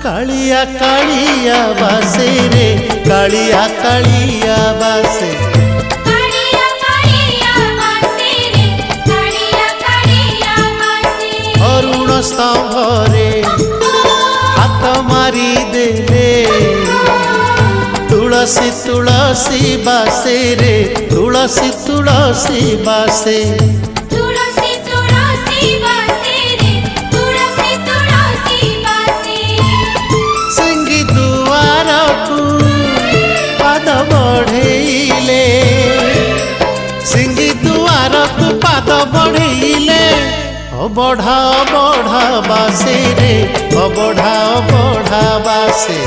कालिया कालिया बासे रे कालिया कालिया बासे अरुण स्तंभरे हाथ मारी देले तुलसी तुलसी बासे रे तुलसी तुलसी बासे सिंगी दुआर को पाद बढ़ेले सिंगी दुआर को पाद बढ़ेले बढ़ा बढ़ा बासे रे बढ़ा बढ़ा बासे।